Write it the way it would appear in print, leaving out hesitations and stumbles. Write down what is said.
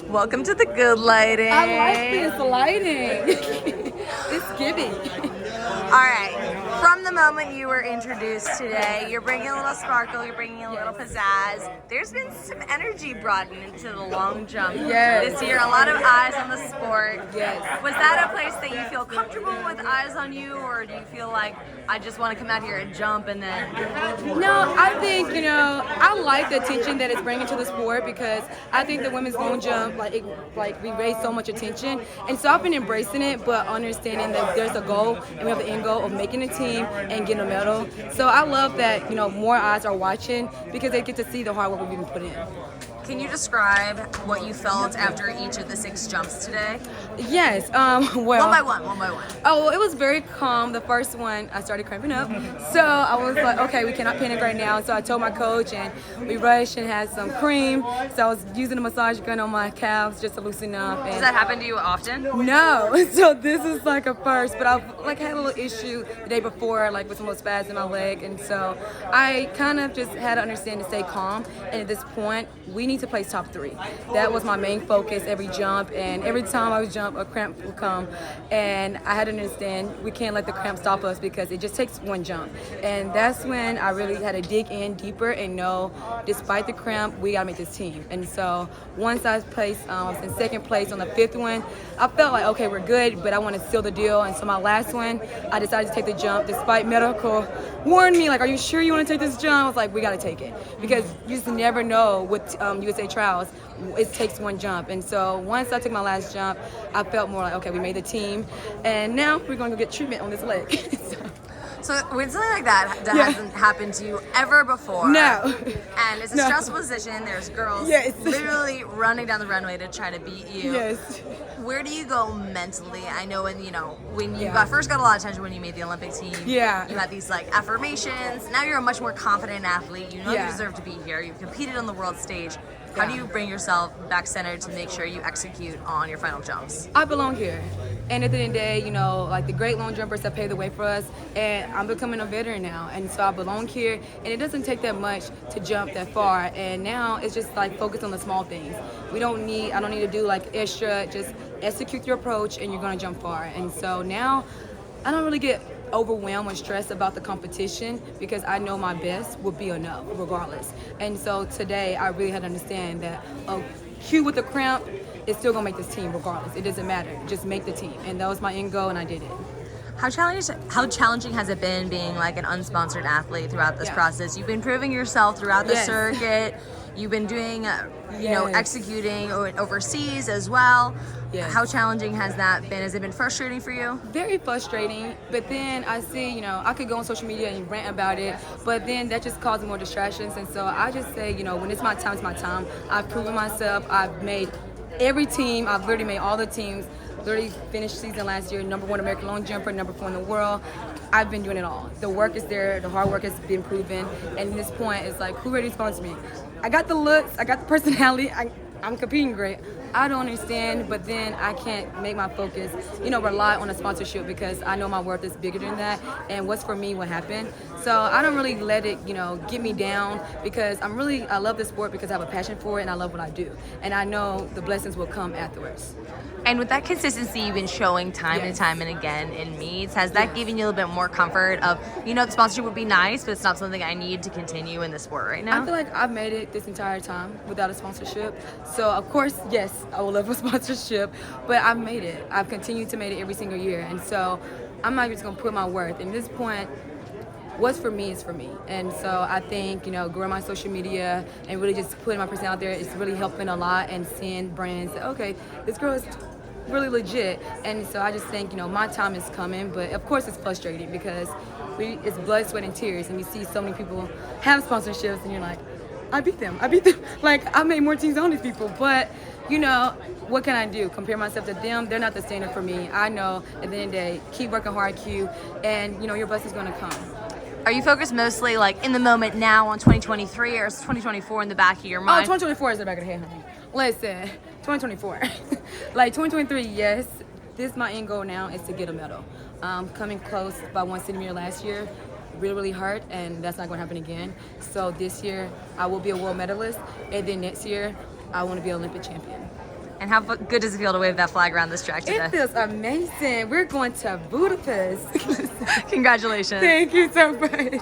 Welcome to the good lighting. I like this lighting. It's giving. All right. From the moment you were introduced today, you're bringing a little sparkle, you're bringing a little pizzazz. There's been some energy brought into the long jump this year. A lot of eyes on the sport. Yes. Was that a place that you feel comfortable with eyes on you, or do you feel like I just want to come out here and jump and then? No, I think, I like the attention that it's bringing to the sport because I think the women's long jump, we raise so much attention. And so I've been embracing it, but understanding that there's a goal and we have the end goal of making a team and getting a medal. So I love that, more eyes are watching because they get to see the hard work we've been put in. Can you describe what you felt after each of the 6 jumps today? Yes. Well, one by one. Oh, well, it was very calm. The first one, I started cramping up. So I was like, okay, we cannot panic right now. So I told my coach, and we rushed and had some cream. So I was using a massage gun on my calves just to loosen up. And does that happen to you often? No. So this is like a first. But I've had a little issue the day before, with some little spasms in my leg. And so I kind of just had to understand to stay calm. And at this point, we need to place top 3. That was my main focus every jump, and every time I would jump, a cramp would come, and I had to understand we can't let the cramp stop us because it just takes one jump. And that's when I really had to dig in deeper and know, despite the cramp, we gotta make this team. And so once I placed, I was in 2nd place on the 5th one, I felt like, okay, we're good, but I want to seal the deal. And so my last one, I decided to take the jump despite medical warned me, are you sure you want to take this jump? I was like, we gotta take it because you just never know with USA trials, it takes one jump. And so once I took my last jump, I felt more like, okay, we made the team, and now we're going to go get treatment on this leg. So when something like that hasn't happened to you ever before. No. And it's a stressful position. There's girls literally running down the runway to try to beat you. Yes. Where do you go mentally? I know when you first got a lot of attention when you made the Olympic team. Yeah. You had these affirmations. Now you're a much more confident athlete. You know you deserve to be here. You've competed on the world stage. How do you bring yourself back centered to make sure you execute on your final jumps? I belong here. And at the end of the day, the great long jumpers have paved the way for us, and I'm becoming a veteran now. And so I belong here, and it doesn't take that much to jump that far. And now it's just focus on the small things. I don't need to do extra, just execute your approach and you're gonna jump far. And so now I don't really get overwhelmed or stressed about the competition because I know my best will be enough regardless. And so today I really had to understand that a cue with the cramp is still gonna make this team regardless. It doesn't matter, just make the team. And that was my end goal, and I did it. How challenging has it been being an unsponsored athlete throughout this process? You've been proving yourself throughout the circuit. You've been doing, executing overseas as well. Yes. How challenging has that been? Has it been frustrating for you? Very frustrating, but then I see, I could go on social media and rant about it, but then that just causes more distractions. And so I just say, when it's my time, it's my time. I've proven myself. I've made every team. I've literally made all the teams. Literally finished season last year, #1 American long jumper, #4 in the world. I've been doing it all. The work is there, the hard work has been proven, and at this point, it's who ready to sponsor me? I got the looks, I got the personality, I'm competing great. I don't understand, but then I can't make my focus, rely on a sponsorship because I know my worth is bigger than that, and what's for me will happen. So I don't really let it, get me down because I love this sport because I have a passion for it and I love what I do. And I know the blessings will come afterwards. And with that consistency you've been showing time and time and again in meets, has that given you a little bit more comfort of, the sponsorship would be nice, but it's not something I need to continue in the sport right now? I feel like I've made it this entire time without a sponsorship. So, of course, yes, I would love a sponsorship, but I've made it. I've continued to make it every single year. And so I'm not just going to put my worth. And at this point, what's for me is for me. And so I think, growing my social media and really just putting my person out there is really helping a lot, and seeing brands say, okay, this girl is really legit. And so I just think, my time is coming, but of course it's frustrating because it's blood, sweat, and tears, and you see so many people have sponsorships and you're like, I beat them. I made more teams on these people, but what can I do? Compare myself to them? They're not the standard for me. I know at the end of the day, keep working hard, Q, and your blessing's gonna come. Are you focused mostly in the moment now on 2023, or is 2024 in the back of your mind? 2024 is in the back of the head, honey. Listen, 2024. 2023, yes. My end goal now is to get a medal. Coming close by 1 centimeter last year really hurt, and that's not going to happen again. So this year, I will be a world medalist, and then next year, I want to be an Olympic champion. And how good does it feel to wave that flag around this track today? It feels amazing. We're going to Budapest. Congratulations. Thank you so much.